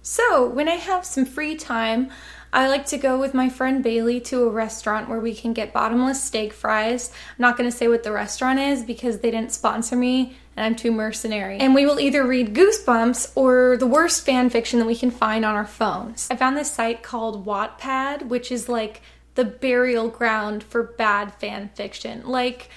So, when I have some free time, I like to go with my friend Bailey to a restaurant where we can get bottomless steak fries. I'm not going to say what the restaurant is because they didn't sponsor me and I'm too mercenary. And we will either read Goosebumps or the worst fan fiction that we can find on our phones. I found this site called Wattpad, which is like the burial ground for bad fan fiction. Like,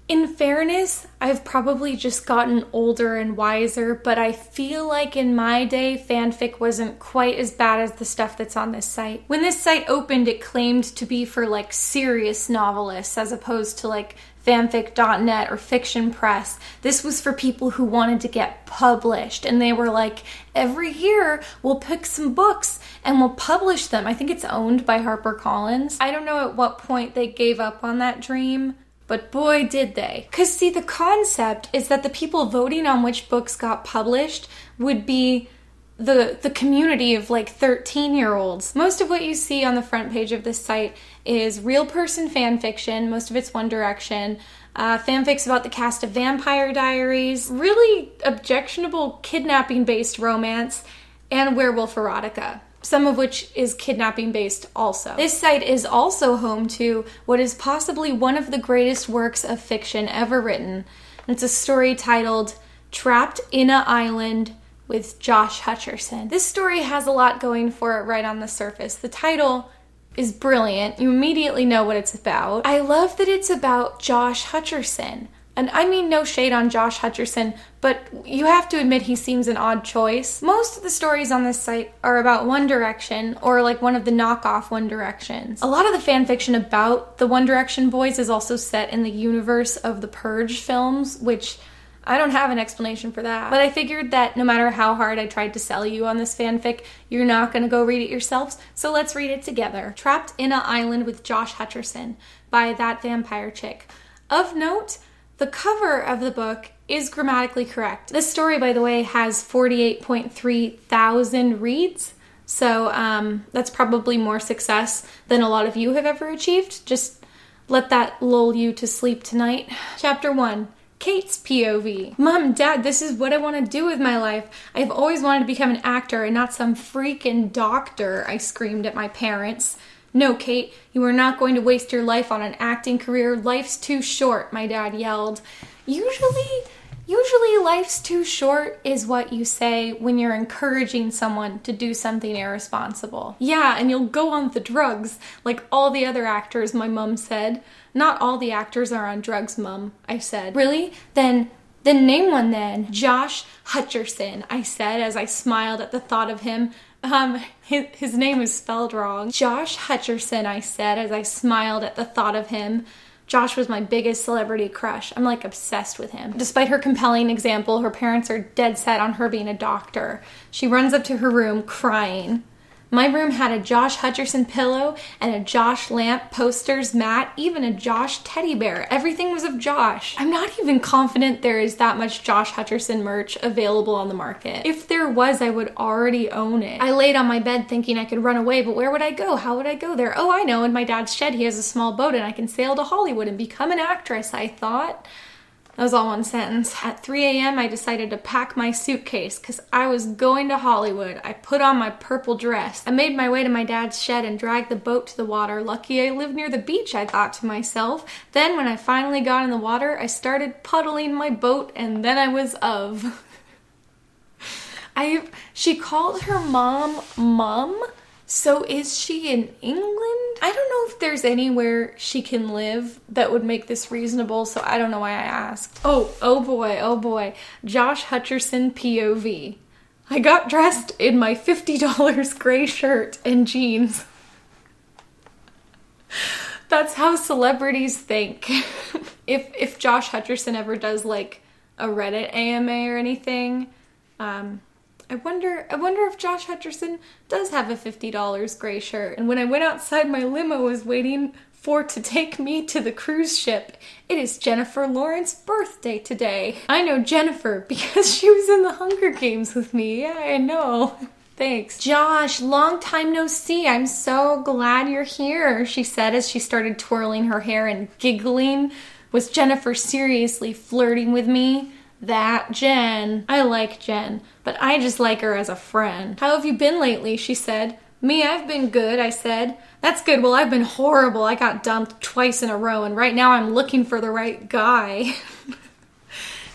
in fairness, I've probably just gotten older and wiser, but I feel like in my day, fanfic wasn't quite as bad as the stuff that's on this site. When this site opened, it claimed to be for like serious novelists as opposed to like fanfic.net or fiction press. This was for people who wanted to get published, and they were like, every year we'll pick some books and we'll publish them. I think it's owned by HarperCollins. I don't know at what point they gave up on that dream, but boy, did they. Because see, the concept is that the people voting on which books got published would be the community of like 13-year-olds. Most of what you see on the front page of this site is real person fan fiction. Most of it's One Direction. Fanfics about the cast of Vampire Diaries. Really objectionable kidnapping-based romance. And werewolf erotica, some of which is kidnapping based also. This site is also home to what is possibly one of the greatest works of fiction ever written. It's a story titled Trapped in a Island with Josh Hutcherson. This story has a lot going for it right on the surface. The title is brilliant. You immediately know what it's about. I love that it's about Josh Hutcherson. And I mean no shade on Josh Hutcherson, but you have to admit he seems an odd choice. Most of the stories on this site are about One Direction, or like one of the knockoff One Directions. A lot of the fan fiction about the One Direction boys is also set in the universe of the Purge films, which I don't have an explanation for that. But I figured that no matter how hard I tried to sell you on this fanfic, you're not gonna go read it yourselves, so let's read it together. Trapped in a Island with Josh Hutcherson by That Vampire Chick. Of note, the cover of the book is grammatically correct. This story, by the way, has 48.3 thousand reads, so that's probably more success than a lot of you have ever achieved. Just let that lull you to sleep tonight. Chapter 1. Kate's POV. Mom, Dad, this is what I want to do with my life. I've always wanted to become an actor and not some freaking doctor, I screamed at my parents. No, Kate, you are not going to waste your life on an acting career. Life's too short, my dad yelled. Usually life's too short is what you say when you're encouraging someone to do something irresponsible. Yeah, and you'll go on the drugs, like all the other actors, my mom said. Not all the actors are on drugs, Mum, I said. Really? Then name one then. Josh Hutcherson, I said as I smiled at the thought of him. His name is spelled wrong. Josh Hutcherson, I said as I smiled at the thought of him. Josh was my biggest celebrity crush. I'm like obsessed with him. Despite her compelling example, her parents are dead set on her being a doctor. She runs up to her room crying. My room had a Josh Hutcherson pillow and a Josh lamp, posters, mat, even a Josh teddy bear. Everything was of Josh. I'm not even confident there is that much Josh Hutcherson merch available on the market. If there was, I would already own it. I laid on my bed thinking I could run away, but where would I go? How would I go there? Oh, I know, in my dad's shed he has a small boat and I can sail to Hollywood and become an actress, I thought. That was all one sentence. At 3 a.m. I decided to pack my suitcase because I was going to Hollywood. I put on my purple dress. I made my way to my dad's shed and dragged the boat to the water. Lucky I live near the beach, I thought to myself. Then when I finally got in the water, I started puddling my boat and then I was of. She called her mom Mum? So is she in England? I don't know if there's anywhere she can live that would make this reasonable, so I don't know why I asked. Oh boy. Josh Hutcherson POV. I got dressed in my $50 gray shirt and jeans. That's how celebrities think. If Josh Hutcherson ever does like a Reddit AMA or anything, I wonder if Josh Hutcherson does have a $50 gray shirt. And when I went outside, my limo was waiting to take me to the cruise ship. It is Jennifer Lawrence's birthday today. I know Jennifer because she was in the Hunger Games with me. Yeah, I know. Thanks. Josh, long time no see. I'm so glad you're here, she said as she started twirling her hair and giggling. Was Jennifer seriously flirting with me? That Jen. I like Jen, but I just like her as a friend. How have you been lately? She said. Me, I've been good, I said. That's good. Well, I've been horrible. I got dumped twice in a row, and right now I'm looking for the right guy.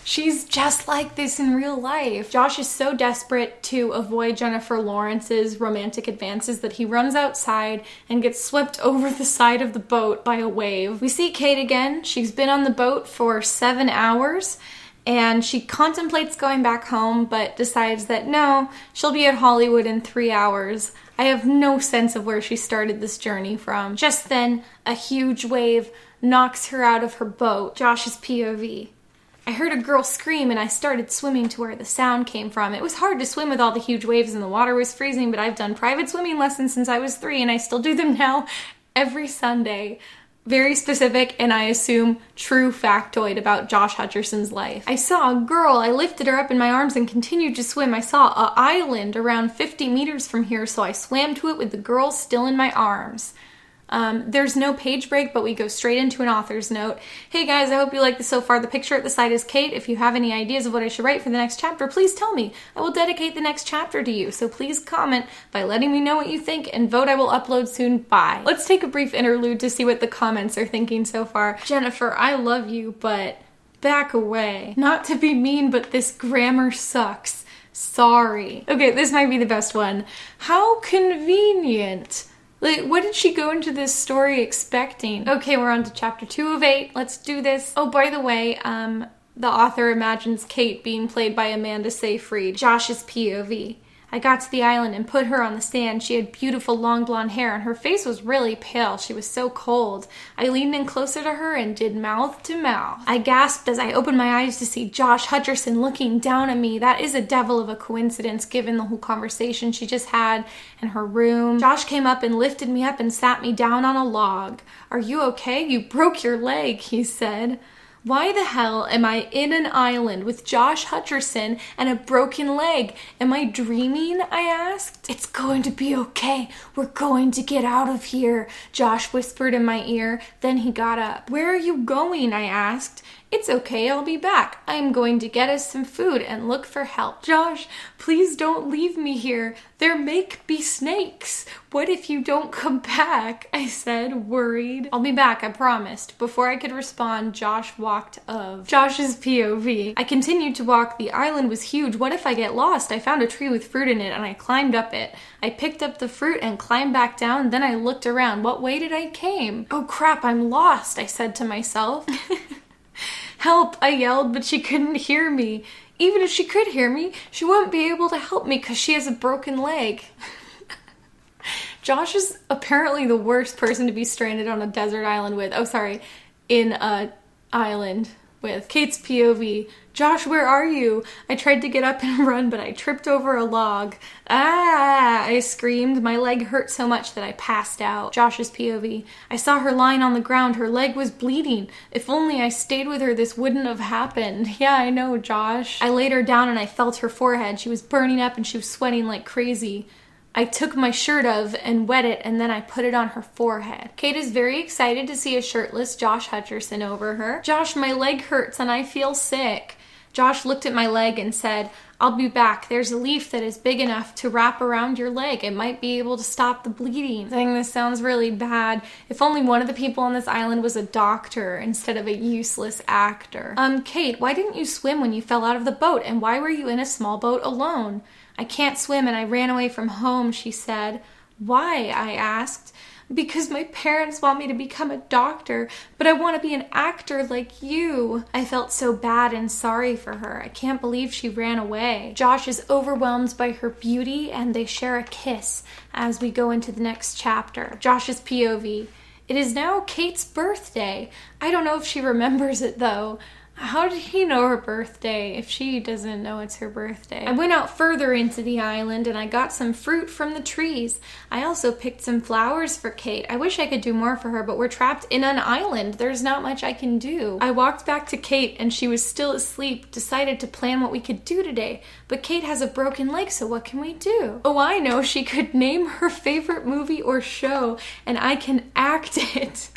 She's just like this in real life. Josh is so desperate to avoid Jennifer Lawrence's romantic advances that he runs outside and gets swept over the side of the boat by a wave. We see Kate again. She's been on the boat for 7 hours, and she contemplates going back home, but decides that no, she'll be at Hollywood in 3 hours. I have no sense of where she started this journey from. Just then, a huge wave knocks her out of her boat. Josh's POV. I heard a girl scream and I started swimming to where the sound came from. It was hard to swim with all the huge waves and the water was freezing, but I've done private swimming lessons since I was 3 and I still do them now every Sunday. Very specific and I assume true factoid about Josh Hutcherson's life. I saw a girl, I lifted her up in my arms and continued to swim. I saw an island around 50 meters from here, so I swam to it with the girl still in my arms. There's no page break, but we go straight into an author's note. Hey guys, I hope you like this so far. The picture at the side is Kate. If you have any ideas of what I should write for the next chapter, please tell me. I will dedicate the next chapter to you, so please comment by letting me know what you think and vote. I will upload soon. Bye. Let's take a brief interlude to see what the comments are thinking so far. Jennifer, I love you, but back away. Not to be mean, but this grammar sucks. Sorry. Okay, this might be the best one. How convenient. Like, what did she go into this story expecting? Okay, we're on to chapter 2 of 8. Let's do this. Oh, by the way, the author imagines Kate being played by Amanda Seyfried, Josh's POV. I got to the island and put her on the stand. She had beautiful long blonde hair and her face was really pale. She was so cold. I leaned in closer to her and did mouth to mouth. I gasped as I opened my eyes to see Josh Hutcherson looking down at me. That is a devil of a coincidence given the whole conversation she just had in her room. Josh came up and lifted me up and sat me down on a log. Are you okay? You broke your leg, he said. Why the hell am I in an island with Josh Hutcherson and a broken leg? Am I dreaming? I asked. It's going to be okay. We're going to get out of here, Josh whispered in my ear. Then he got up. Where are you going? I asked. It's okay, I'll be back. I am going to get us some food and look for help. Josh, please don't leave me here. There may be snakes. What if you don't come back? I said, worried. I'll be back, I promised. Before I could respond, Josh walked of Josh's POV. I continued to walk. The island was huge. What if I get lost? I found a tree with fruit in it and I climbed up it. I picked up the fruit and climbed back down. Then I looked around. What way did I came? Oh crap, I'm lost, I said to myself. Help, I yelled, but she couldn't hear me. Even if she could hear me, she wouldn't be able to help me because she has a broken leg. Josh is apparently the worst person to be stranded on a desert island with. Oh, sorry, in a island with. Kate's POV. Josh, where are you? I tried to get up and run, but I tripped over a log. Ah, I screamed. My leg hurt so much that I passed out. Josh's POV. I saw her lying on the ground. Her leg was bleeding. If only I stayed with her, this wouldn't have happened. Yeah, I know, Josh. I laid her down and I felt her forehead. She was burning up and she was sweating like crazy. I took my shirt off and wet it, and then I put it on her forehead. Kate is very excited to see a shirtless Josh Hutcherson over her. Josh, my leg hurts and I feel sick. Josh looked at my leg and said, I'll be back. There's a leaf that is big enough to wrap around your leg. It might be able to stop the bleeding. Saying this sounds really bad. If only one of the people on this island was a doctor instead of a useless actor. Kate, why didn't you swim when you fell out of the boat? And why were you in a small boat alone? I can't swim and I ran away from home, she said. Why? I asked. Because my parents want me to become a doctor, but I want to be an actor like you. I felt so bad and sorry for her. I can't believe she ran away. Josh is overwhelmed by her beauty and they share a kiss as we go into the next chapter. Josh's POV. It is now Kate's birthday. I don't know if she remembers it though. How did he know her birthday if she doesn't know it's her birthday? I went out further into the island and I got some fruit from the trees. I also picked some flowers for Kate. I wish I could do more for her, but we're trapped in an island. There's not much I can do. I walked back to Kate and she was still asleep, decided to plan what we could do today. But Kate has a broken leg, so what can we do? Oh, I know. She could name her favorite movie or show and I can act it.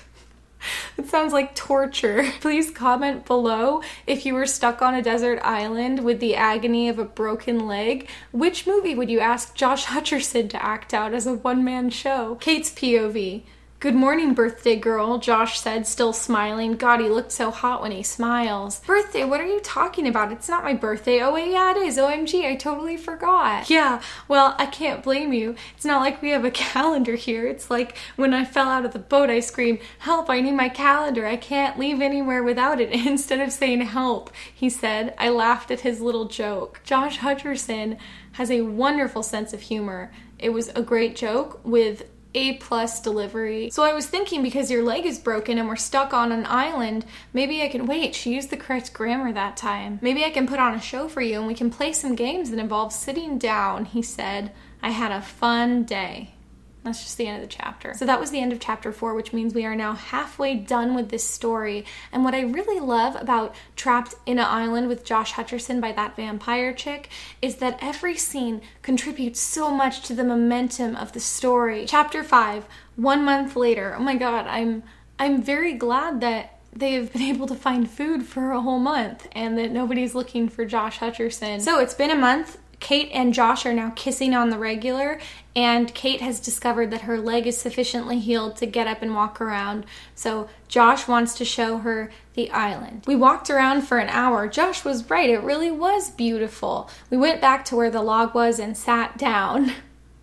It sounds like torture. Please comment below if you were stuck on a desert island with the agony of a broken leg. Which movie would you ask Josh Hutcherson to act out as a one-man show? Kate's POV. Good morning, birthday girl, Josh said, still smiling. God, he looked so hot when he smiles. Birthday? What are you talking about? It's not my birthday. Oh wait, yeah, it is. OMG, I totally forgot. Yeah, well, I can't blame you. It's not like we have a calendar here. It's like when I fell out of the boat, I screamed, help, I need my calendar. I can't leave anywhere without it. Instead of saying help, he said. I laughed at his little joke. Josh Hutcherson has a wonderful sense of humor. It was a great joke with A+ delivery. So I was thinking, because your leg is broken and we're stuck on an island, maybe I can wait. She used the correct grammar that time. Maybe I can put on a show for you and we can play some games that involve sitting down, he said. I had a fun day. That's just the end of the chapter. So that was the end of chapter 4, which means we are now halfway done with this story. And what I really love about Trapped in an Island with Josh Hutcherson by that vampire chick is that every scene contributes so much to the momentum of the story. Chapter 5, 1 month later. Oh my god, I'm very glad that they've been able to find food for a whole month and that nobody's looking for Josh Hutcherson. So it's been a month. Kate and Josh are now kissing on the regular, and Kate has discovered that her leg is sufficiently healed to get up and walk around. So Josh wants to show her the island. We walked around for an hour. Josh was right, it really was beautiful. We went back to where the log was and sat down.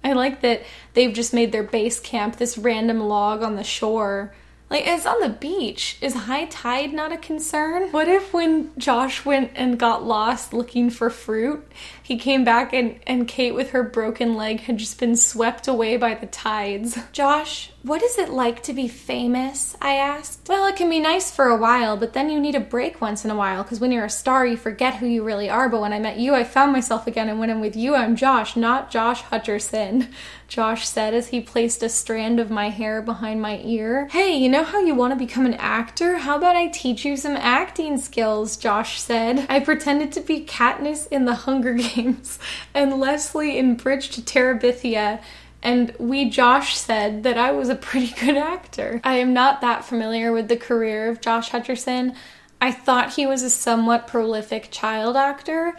I like that they've just made their base camp this random log on the shore. Like, it's on the beach. Is high tide not a concern? What if when Josh went and got lost looking for fruit, he came back and Kate with her broken leg had just been swept away by the tides? Josh, what is it like to be famous? I asked. Well, it can be nice for a while, but then you need a break once in a while, because when you're a star, you forget who you really are. But when I met you, I found myself again, and when I'm with you, I'm Josh, not Josh Hutcherson. Josh said as he placed a strand of my hair behind my ear. Hey, you know how you want to become an actor? How about I teach you some acting skills, Josh said. I pretended to be Katniss in the Hunger Games and Leslie in Bridge to Terabithia, and Josh said that I was a pretty good actor. I am not that familiar with the career of Josh Hutcherson. I thought he was a somewhat prolific child actor,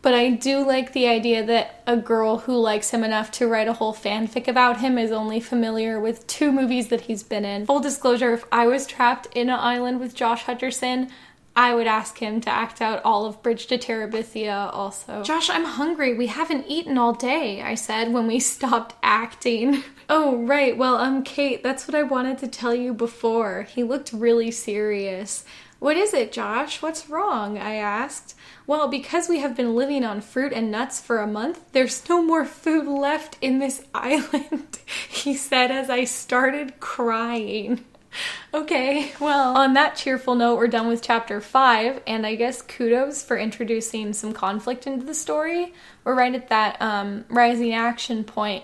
but I do like the idea that a girl who likes him enough to write a whole fanfic about him is only familiar with 2 movies that he's been in. Full disclosure, if I was trapped in an island with Josh Hutcherson, I would ask him to act out all of Bridge to Terabithia also. Josh, I'm hungry. We haven't eaten all day, I said when we stopped acting. Oh, right. Well, Kate, that's what I wanted to tell you before. He looked really serious. What is it, Josh? What's wrong? I asked. Well, because we have been living on fruit and nuts for a month, there's no more food left in this island, he said as I started crying. Okay, well, on that cheerful note, we're done with chapter 5, and I guess kudos for introducing some conflict into the story. We're right at that rising action point,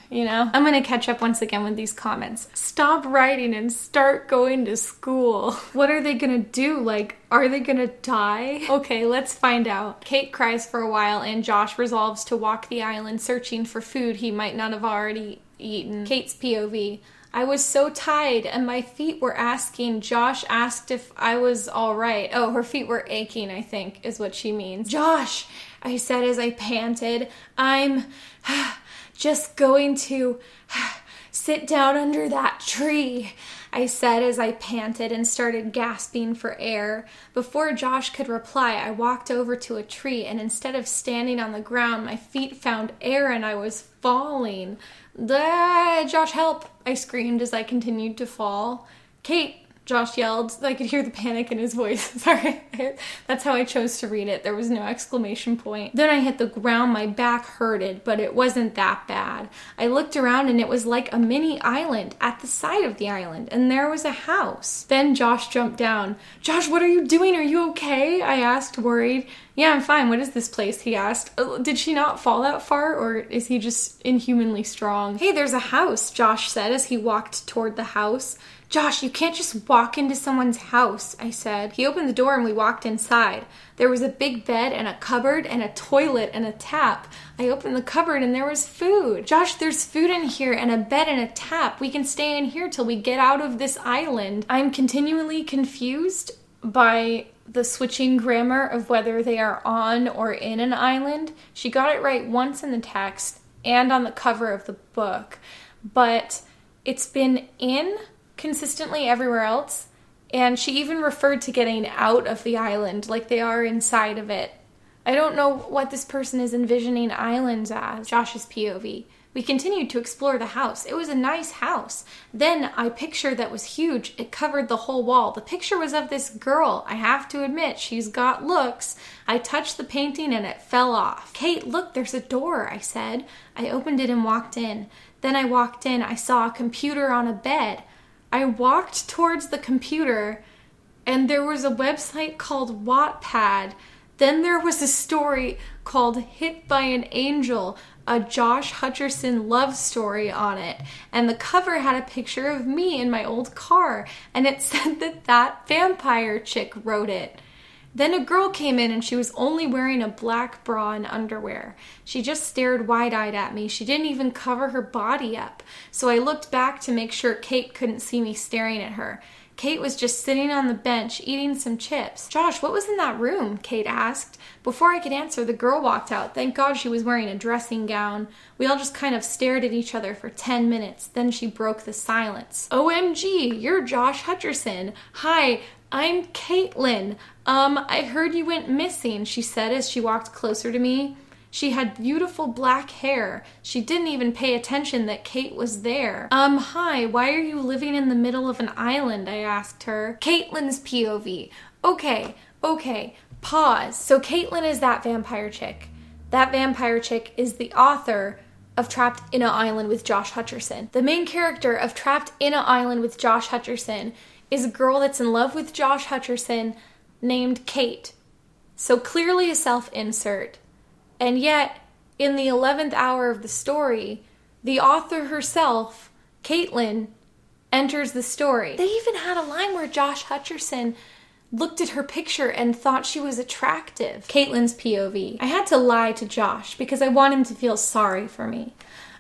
you know? I'm gonna catch up once again with these comments. Stop writing and start going to school. What are they gonna do? Like, are they gonna die? Okay, let's find out. Kate cries for a while, and Josh resolves to walk the island searching for food he might not have already eaten. Kate's POV. I was so tired and my feet were asking. Josh asked if I was all right. Oh, her feet were aching, I think, is what she means. Josh, I said as I panted, I'm just going to sit down under that tree, I said as I panted and started gasping for air. Before Josh could reply, I walked over to a tree, and instead of standing on the ground, my feet found air and I was falling. Josh, help! I screamed as I continued to fall. Kate! Josh yelled. I could hear the panic in his voice. Sorry. That's how I chose to read it. There was no exclamation point. Then I hit the ground. My back hurted, but it wasn't that bad. I looked around and it was like a mini island at the side of the island, and there was a house. Then Josh jumped down. Josh, what are you doing? Are you okay? I asked, worried. Yeah, I'm fine. What is this place? He asked. Did she not fall that far, or is he just inhumanly strong? Hey, there's a house, Josh said as he walked toward the house. Josh, you can't just walk into someone's house, I said. He opened the door and we walked inside. There was a big bed and a cupboard and a toilet and a tap. I opened the cupboard and there was food. Josh, there's food in here and a bed and a tap. We can stay in here till we get out of this island. I'm continually confused by the switching grammar of whether they are on or in an island. She got it right once in the text and on the cover of the book, but it's been in consistently everywhere else, and she even referred to getting out of the island like they are inside of it. I don't know what this person is envisioning islands as. Josh's POV. We continued to explore the house. It was a nice house. Then a picture that was huge. It covered the whole wall. The picture was of this girl. I have to admit, she's got looks. I touched the painting and it fell off. Kate, look, there's a door, I said. I opened it and walked in. Then I walked in. I saw a computer on a bed. I walked towards the computer and there was a website called Wattpad. Then there was a story called Hit by an Angel, a Josh Hutcherson love story on it. And the cover had a picture of me in my old car. And it said that vampire chick wrote it. Then a girl came in and she was only wearing a black bra and underwear. She just stared wide-eyed at me. She didn't even cover her body up. So I looked back to make sure Kate couldn't see me staring at her. Kate was just sitting on the bench eating some chips. Josh, what was in that room? Kate asked. Before I could answer, the girl walked out. Thank God she was wearing a dressing gown. We all just kind of stared at each other for 10 minutes. Then she broke the silence. OMG, you're Josh Hutcherson. Hi, I'm Caitlin. I heard you went missing, she said as she walked closer to me. She had beautiful black hair. She didn't even pay attention that Kate was there. Hi, why are you living in the middle of an island? I asked her. Caitlin's POV. Okay, pause. So Caitlin is that vampire chick. That vampire chick is the author of Trapped in an Island with Josh Hutcherson. The main character of Trapped in an Island with Josh Hutcherson is a girl that's in love with Josh Hutcherson named Kate. So clearly a self-insert. And yet, in the 11th hour of the story, the author herself, Caitlin, enters the story. They even had a line where Josh Hutcherson looked at her picture and thought she was attractive. Caitlin's POV. I had to lie to Josh because I want him to feel sorry for me.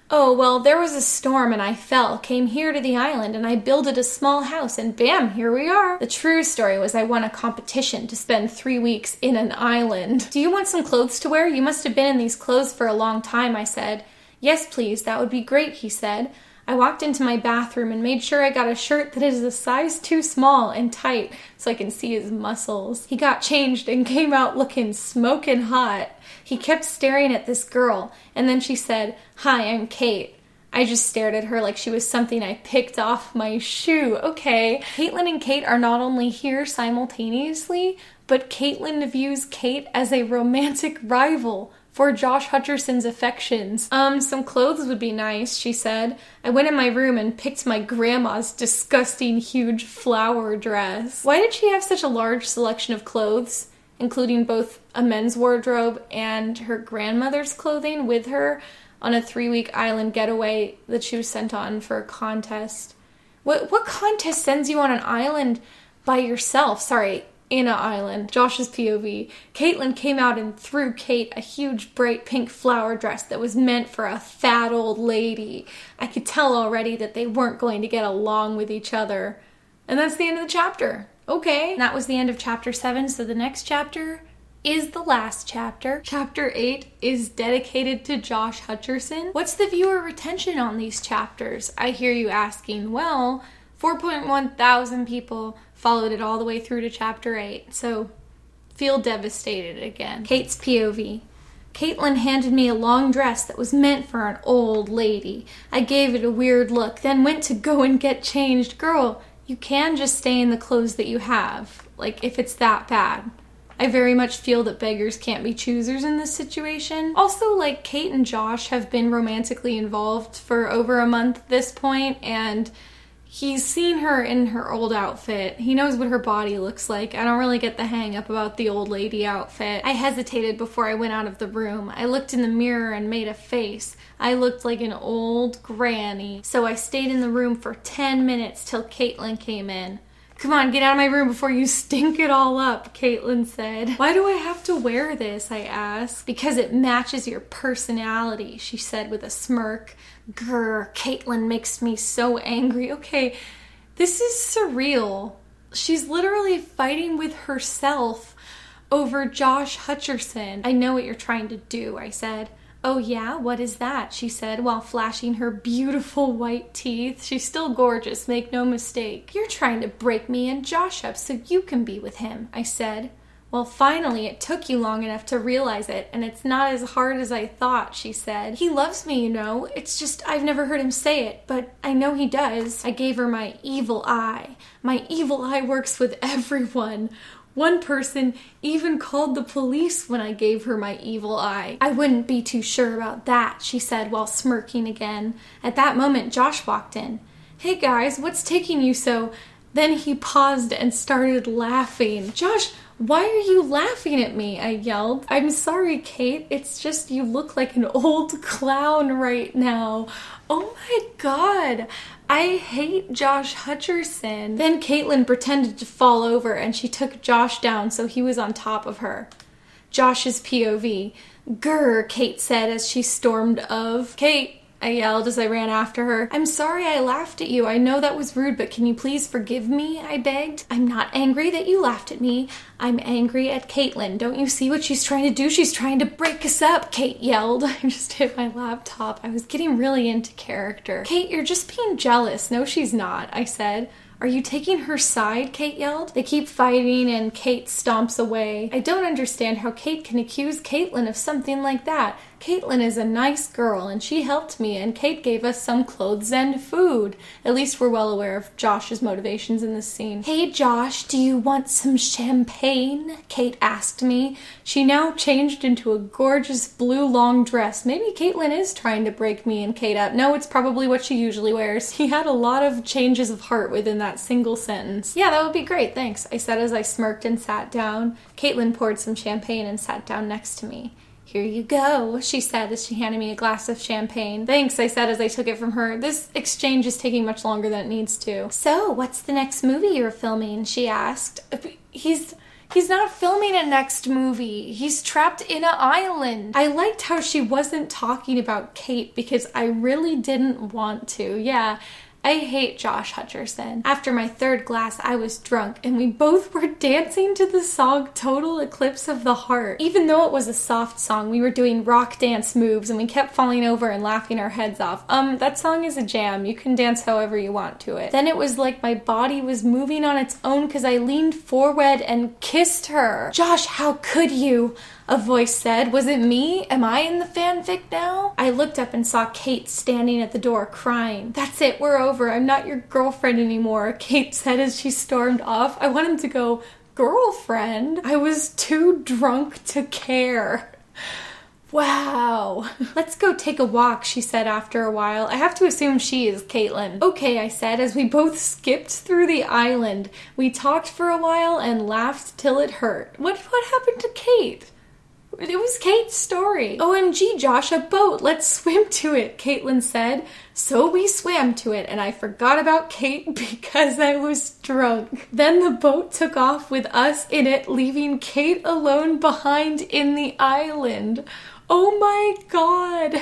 Oh, well, there was a storm and I fell, came here to the island, and I builded a small house, and bam, here we are. The true story was I won a competition to spend 3 weeks in an island. Do you want some clothes to wear? You must have been in these clothes for a long time, I said. Yes, please, that would be great, he said. I walked into my bathroom and made sure I got a shirt that is a size too small and tight so I can see his muscles. He got changed and came out looking smoking hot. He kept staring at this girl, and then she said, "Hi, I'm Kate." I just stared at her like she was something I picked off my shoe. Okay. Caitlin and Kate are not only here simultaneously, but Caitlin views Kate as a romantic rival for Josh Hutcherson's affections. Some clothes would be nice, she said. I went in my room and picked my grandma's disgusting huge flower dress. Why did she have such a large selection of clothes, including both a men's wardrobe and her grandmother's clothing with her on a 3-week island getaway that she was sent on for a contest? What contest sends you on an island by yourself? Sorry, in an island. Josh's POV. Caitlin came out and threw Kate a huge bright pink flower dress that was meant for a fat old lady. I could tell already that they weren't going to get along with each other. And that's the end of the chapter. Okay. And that was the end of chapter 7, so the next chapter is the last chapter. Chapter 8 is dedicated to Josh Hutcherson. What's the viewer retention on these chapters? I hear you asking. Well, 4.1 thousand people followed it all the way through to chapter 8, so feel devastated again. Kate's POV. Caitlin handed me a long dress that was meant for an old lady. I gave it a weird look, then went to go and get changed. Girl, you can just stay in the clothes that you have, like if it's that bad. I very much feel that beggars can't be choosers in this situation. Also, like, Kate and Josh have been romantically involved for over a month at this point, and He's seen her in her old outfit. He knows what her body looks like. I don't really get the hang up about the old lady outfit. I hesitated before I went out of the room. I looked in the mirror and made a face. I looked like an old granny. So I stayed in the room for 10 minutes till Caitlin came in. "Come on, get out of my room before you stink it all up," Caitlin said. "Why do I have to wear this?" I asked. "Because it matches your personality," she said with a smirk. Grr, Caitlin makes me so angry. Okay, this is surreal. She's literally fighting with herself over Josh Hutcherson. "I know what you're trying to do," I said. "Oh yeah? What is that?" she said while flashing her beautiful white teeth. She's still gorgeous, make no mistake. "You're trying to break me and Josh up so you can be with him," I said. "Well, finally, it took you long enough to realize it, and it's not as hard as I thought," she said. "He loves me, you know. It's just I've never heard him say it, but I know he does." I gave her my evil eye. My evil eye works with everyone. One person even called the police when I gave her my evil eye. "I wouldn't be too sure about that," she said while smirking again. At that moment, Josh walked in. "Hey guys, what's taking you so..." Then he paused and started laughing. "Josh, why are you laughing at me?" I yelled. "I'm sorry, Kate. It's just you look like an old clown right now." Oh my god. I hate Josh Hutcherson. Then Caitlin pretended to fall over and she took Josh down so he was on top of her. Josh's POV. "Grr," Kate said as she stormed of. "Kate," I yelled as I ran after her. "I'm sorry I laughed at you. I know that was rude, but can you please forgive me?" I begged. "I'm not angry that you laughed at me. I'm angry at Caitlin. Don't you see what she's trying to do? She's trying to break us up," Kate yelled. I just hit my laptop. I was getting really into character. "Kate, you're just being jealous." "No, she's not," I said. "Are you taking her side?" Kate yelled. They keep fighting and Kate stomps away. I don't understand how Kate can accuse Caitlin of something like that. Caitlin is a nice girl and she helped me and Kate gave us some clothes and food. At least we're well aware of Josh's motivations in this scene. "Hey Josh, do you want some champagne?" Kate asked me. She now changed into a gorgeous blue long dress. Maybe Caitlin is trying to break me and Kate up. No, it's probably what she usually wears. He had a lot of changes of heart within that single sentence. "Yeah, that would be great, thanks," I said as I smirked and sat down. Caitlin poured some champagne and sat down next to me. "Here you go," she said as she handed me a glass of champagne. "Thanks," I said as I took it from her. This exchange is taking much longer than it needs to. "So, what's the next movie you're filming?" she asked. He's not filming a next movie. He's trapped in an island." I liked how she wasn't talking about Kate because I really didn't want to. Yeah, I hate Josh Hutcherson. After my third glass, I was drunk, and we both were dancing to the song Total Eclipse of the Heart. Even though it was a soft song, we were doing rock dance moves, and we kept falling over and laughing our heads off. That song is a jam. You can dance however you want to it. Then it was like my body was moving on its own because I leaned forward and kissed her. "Josh, how could you?" a voice said. "Was it me? Am I in the fanfic now?" I looked up and saw Kate standing at the door crying. "That's it, we're over. I'm not your girlfriend anymore," Kate said as she stormed off. I wanted to go, "Girlfriend?" I was too drunk to care. "Wow. Let's go take a walk," she said after a while. I have to assume she is Caitlin. "Okay," I said as we both skipped through the island. We talked for a while and laughed till it hurt. What happened to Kate? It was Kate's story. "OMG, Josh, a boat. Let's swim to it," Caitlin said. So we swam to it, and I forgot about Kate because I was drunk. Then the boat took off with us in it, leaving Kate alone behind in the island. Oh my god.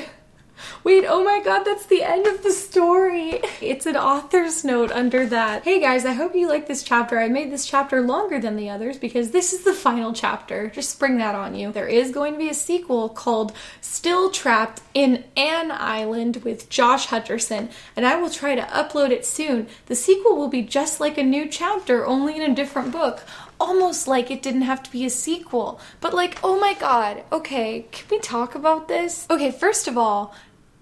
Wait, oh my god, that's the end of the story. It's an author's note under that. Hey guys, I hope you like this chapter. I made this chapter longer than the others because this is the final chapter. Just spring that on you. There is going to be a sequel called Still Trapped in an Island with Josh Hutcherson, and I will try to upload it soon. The sequel will be just like a new chapter, only in a different book. Almost like it didn't have to be a sequel. But like, oh my god. Okay, can we talk about this? Okay, first of all,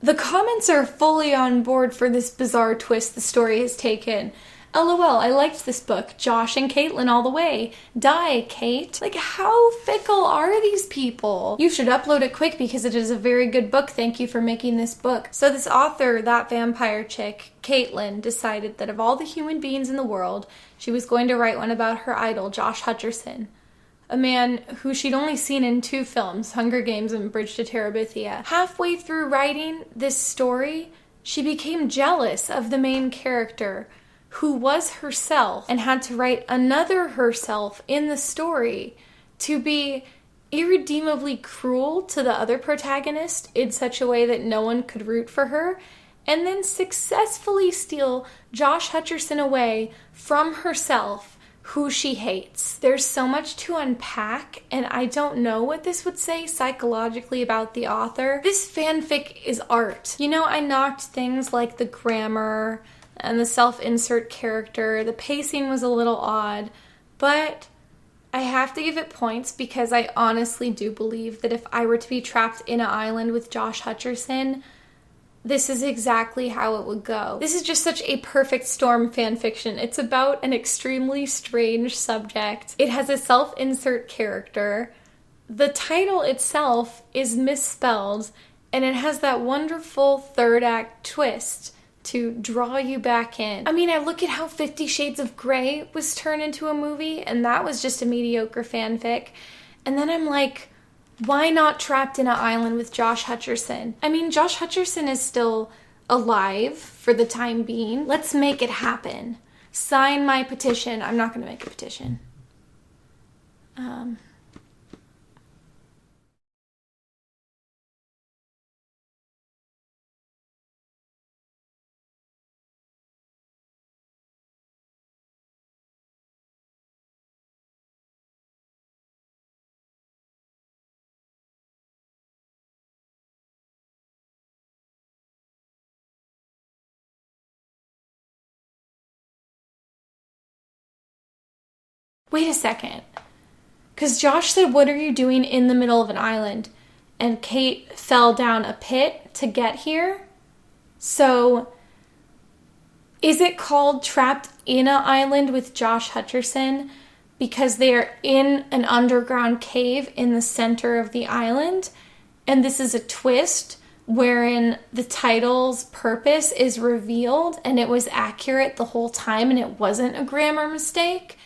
the comments are fully on board for this bizarre twist the story has taken. LOL, I liked this book. Josh and Caitlin all the way. Die, Kate. Like, how fickle are these people? You should upload it quick because it is a very good book. Thank you for making this book. So this author, that vampire chick, Caitlin, decided that of all the human beings in the world, she was going to write one about her idol, Josh Hutcherson. A man who she'd only seen in 2 films, Hunger Games and Bridge to Terabithia. Halfway through writing this story, she became jealous of the main character, who was herself, and had to write another herself in the story to be irredeemably cruel to the other protagonist in such a way that no one could root for her, and then successfully steal Josh Hutcherson away from herself, who she hates. There's so much to unpack, and I don't know what this would say psychologically about the author. This fanfic is art. You know, I knocked things like the grammar and the self-insert character. The pacing was a little odd, but I have to give it points because I honestly do believe that if I were to be trapped in an island with Josh Hutcherson, this is exactly how it would go. This is just such a perfect storm fanfiction. It's about an extremely strange subject. It has a self-insert character. The title itself is misspelled, and it has that wonderful third act twist to draw you back in. I mean, I look at how 50 Shades of Grey was turned into a movie, and that was just a mediocre fanfic. And then I'm like, why not Trapped in an Island with Josh Hutcherson? I mean, Josh Hutcherson is still alive for the time being. Let's make it happen. Sign my petition. I'm not going to make a petition. Wait a second. Because Josh said, what are you doing in the middle of an island? And Kate fell down a pit to get here? So, is it called Trapped in an Island with Josh Hutcherson because they are in an underground cave in the center of the island? And this is a twist wherein the title's purpose is revealed and it was accurate the whole time and it wasn't a grammar mistake?